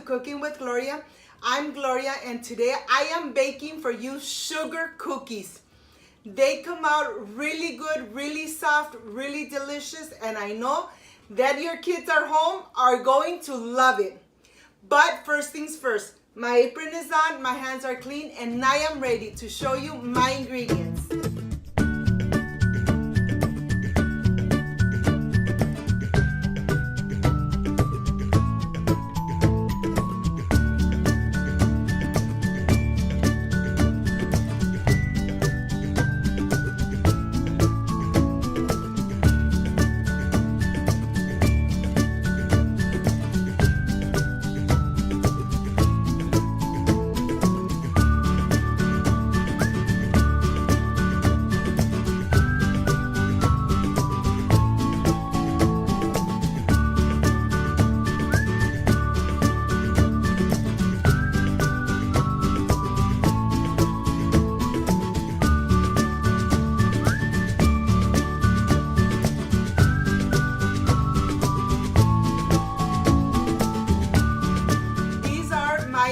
Cooking with Gloria. I'm Gloria and today I am baking for you sugar cookies. They come out really good, really soft, really delicious, and I know that your kids at home are going to love it. But first things first, my apron is on, my hands are clean, and I am ready to show you my ingredients.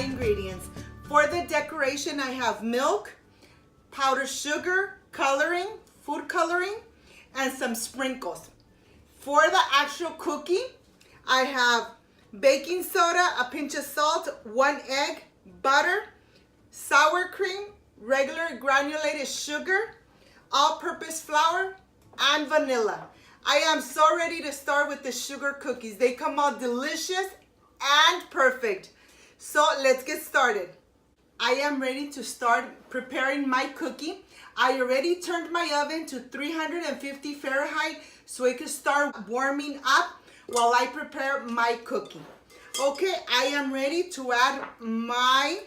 Ingredients. For the decoration, I have milk, powdered sugar, coloring, food coloring, and some sprinkles. For the actual cookie, I have baking soda, a pinch of salt, 1 egg, butter, sour cream, regular granulated sugar, all-purpose flour, and vanilla. I am so ready to start with the sugar cookies. They come out delicious and perfect. So let's get started. I am ready to start preparing my cookie. I already turned my oven to 350 Fahrenheit so it can start warming up while I prepare my cookie. Okay, I am ready to add my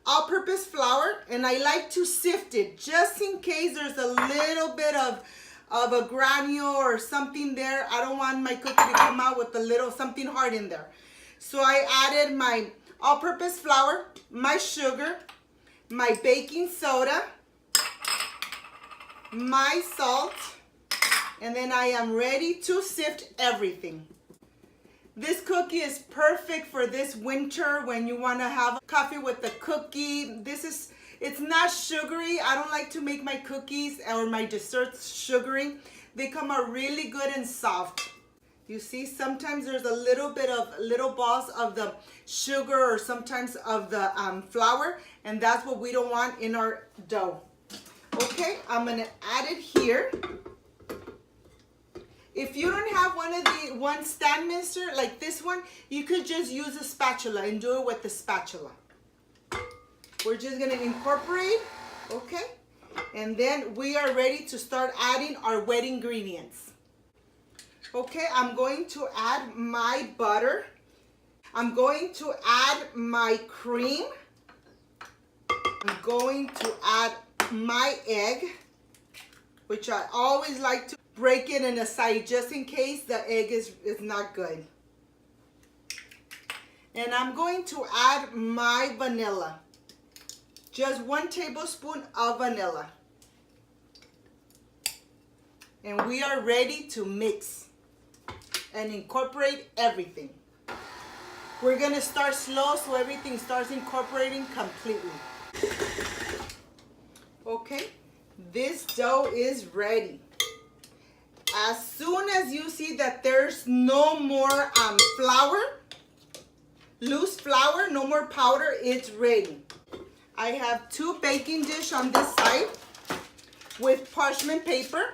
all-purpose flour, and I like to sift it just in case there's a little bit of a granule or something there. I don't want my cookie to come out with a little something hard in there. So I added my all-purpose flour, my sugar, my baking soda, my salt, and then I am ready to sift everything. This cookie is perfect for this winter when you want to have coffee with the cookie. It's not sugary. I don't like to make my cookies or my desserts sugary. They come out really good and soft. You see, sometimes there's a little bit of little balls of the sugar or sometimes of the flour, and that's what we don't want in our dough. Okay, I'm gonna add it here. If you don't have one stand mixer like this one, you could just use a spatula and do it with the spatula. We're just gonna incorporate, okay? And then we are ready to start adding our wet ingredients. Okay, I'm going to add my butter. I'm going to add my cream. I'm going to add my egg, which I always like to break it in a side just in case the egg is not good. And I'm going to add my vanilla. Just 1 tablespoon of vanilla. And we are ready to mix and incorporate everything. We're gonna start slow so everything starts incorporating completely. Okay, this dough is ready. As soon as you see that there's no more flour, loose flour, no more powder, it's ready. I have 2 baking dishes on this side with parchment paper.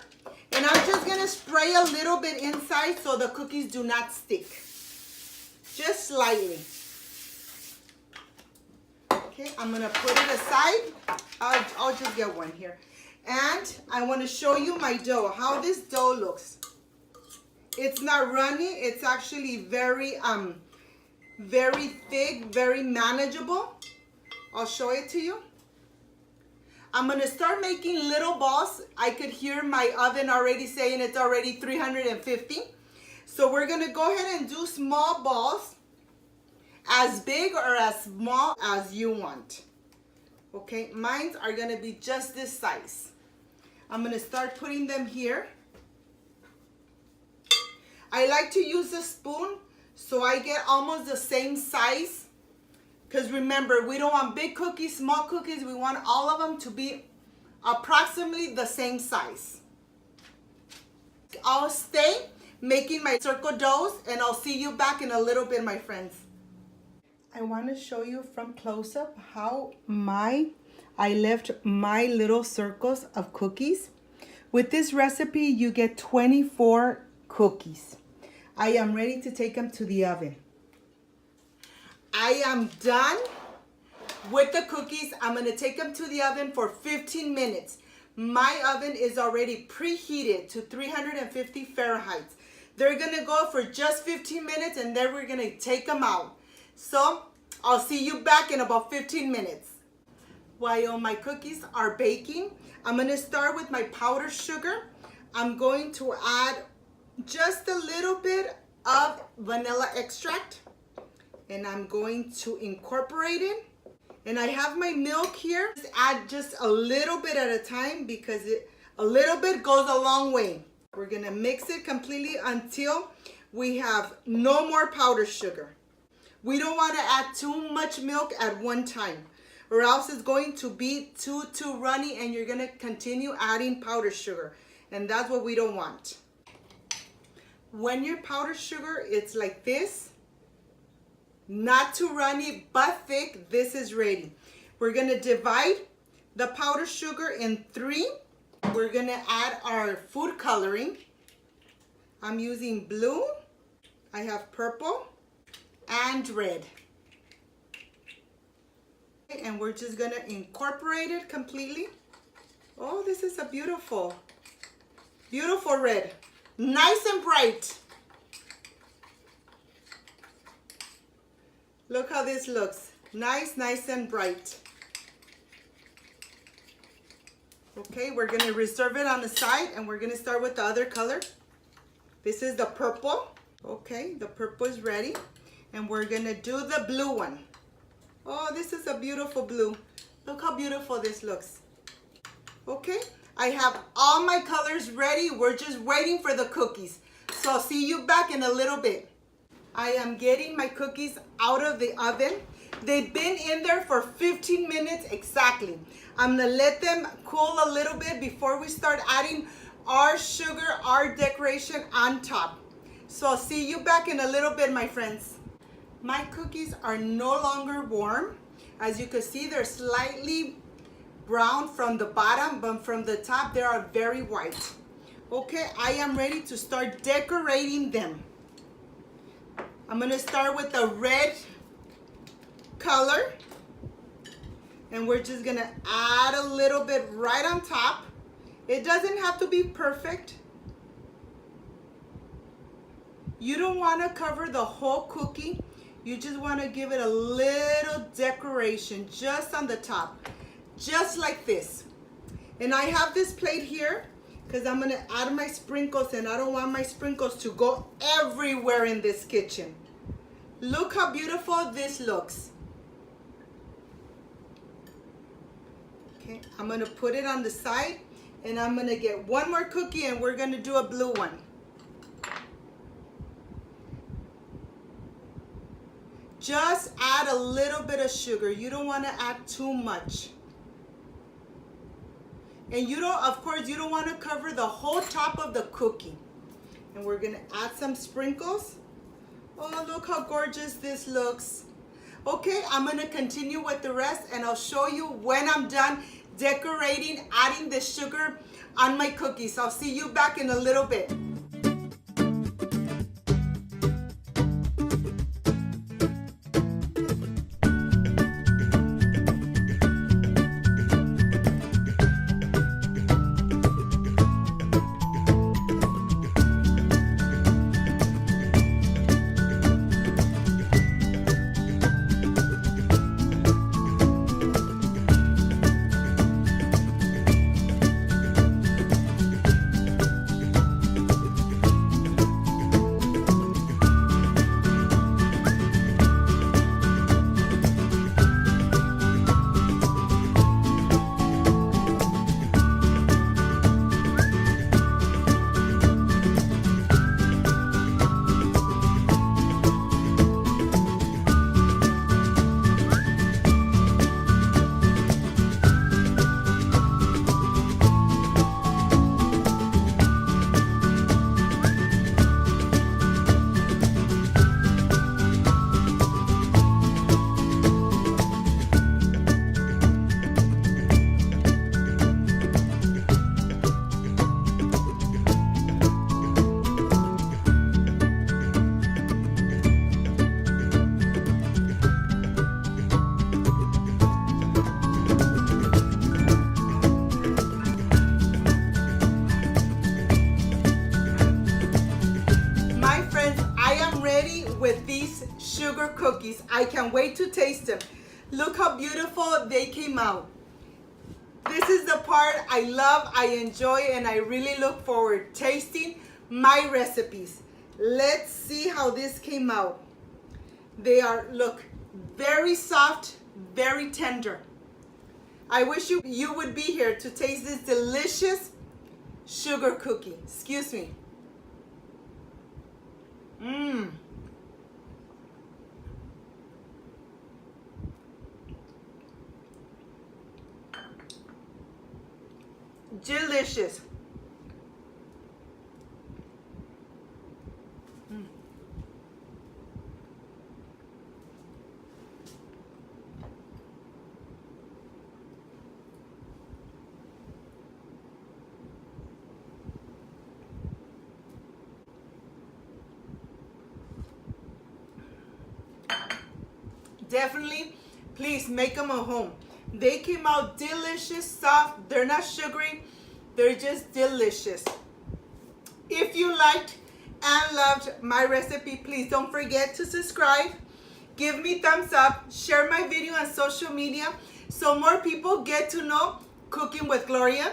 And I'm just gonna spray a little bit inside so the cookies do not stick. Just slightly. Okay, I'm gonna put it aside. I'll just get one here. And I wanna show you my dough, how this dough looks. It's not runny, it's actually very thick, very manageable. I'll show it to you. I'm gonna start making little balls. I could hear my oven already saying it's already 350. So we're gonna go ahead and do small balls, as big or as small as you want. Okay, mine are gonna be just this size. I'm gonna start putting them here. I like to use a spoon So I get almost the same size. Because remember, we don't want big cookies, small cookies. We want all of them to be approximately the same size. I'll stay making my circle doughs, and I'll see you back in a little bit, my friends. I want to show you from close up how I left my little circles of cookies. With this recipe, you get 24 cookies. I am ready to take them to the oven. I am done with the cookies. I'm going to take them to the oven for 15 minutes. My oven is already preheated to 350 Fahrenheit. They're going to go for just 15 minutes, and then we're going to take them out. So I'll see you back in about 15 minutes. While my cookies are baking, I'm going to start with my powdered sugar. I'm going to add just a little bit of vanilla extract, and I'm going to incorporate it. And I have my milk here. Just add just a little bit at a time, because a little bit goes a long way. We're going to mix it completely until we have no more powdered sugar. We don't want to add too much milk at one time, or else it's going to be too runny, and you're going to continue adding powdered sugar, and that's what we don't want. When your powdered sugar it's like this, not too runny but thick, this is ready. We're going to divide the powdered sugar in 3. We're going to add our food coloring. I'm using blue, I have purple, and red. And we're just going to incorporate it completely. Oh, this is a beautiful, beautiful red. Nice and bright. Look how this looks. Nice, nice and bright. Okay, we're going to reserve it on the side, and we're going to start with the other color. This is the purple. Okay, the purple is ready. And we're going to do the blue one. Oh, this is a beautiful blue. Look how beautiful this looks. Okay, I have all my colors ready. We're just waiting for the cookies. So I'll see you back in a little bit. I am getting my cookies out of the oven. They've been in there for 15 minutes exactly. I'm gonna let them cool a little bit before we start adding our sugar, our decoration on top. So I'll see you back in a little bit, my friends. My cookies are no longer warm. As you can see, they're slightly brown from the bottom, but from the top, they are very white. Okay, I am ready to start decorating them. I'm gonna start with the red color, and we're just gonna add a little bit right on top. It doesn't have to be perfect. You don't wanna cover the whole cookie. You just wanna give it a little decoration just on the top, just like this. And I have this plate here because I'm gonna add my sprinkles, and I don't want my sprinkles to go everywhere in this kitchen. Look how beautiful this looks. Okay, I'm gonna put it on the side, and I'm gonna get one more cookie, and we're gonna do a blue one. Just add a little bit of sugar. You don't wanna add too much. And you don't, of course, you don't wanna cover the whole top of the cookie. And we're gonna add some sprinkles. Oh, look how gorgeous this looks. Okay, I'm gonna continue with the rest, and I'll show you when I'm done decorating, adding the sugar on my cookies. I'll see you back in a little bit. cookies. I can't wait to taste them. Look how beautiful they came out. This is the part I love, I enjoy, and I really look forward tasting my recipes. Let's see how this came out. They are, look, very soft, very tender. I wish you would be here to taste this delicious sugar cookie. Excuse me. Mmm. Delicious. Definitely, please make them at home. They came out delicious, soft. They're not sugary. They're just delicious. If you liked and loved my recipe, please don't forget to subscribe. Give me thumbs up. Share my video on social media so more people get to know Cooking with Gloria.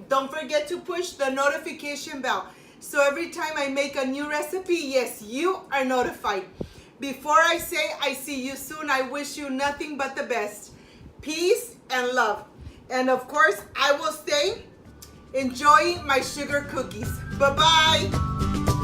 Don't forget to push the notification bell so every time I make a new recipe, yes, you are notified. Before I say I see you soon, I wish you nothing but the best. Peace and love. And of course, I will stay enjoying my sugar cookies. Bye-bye.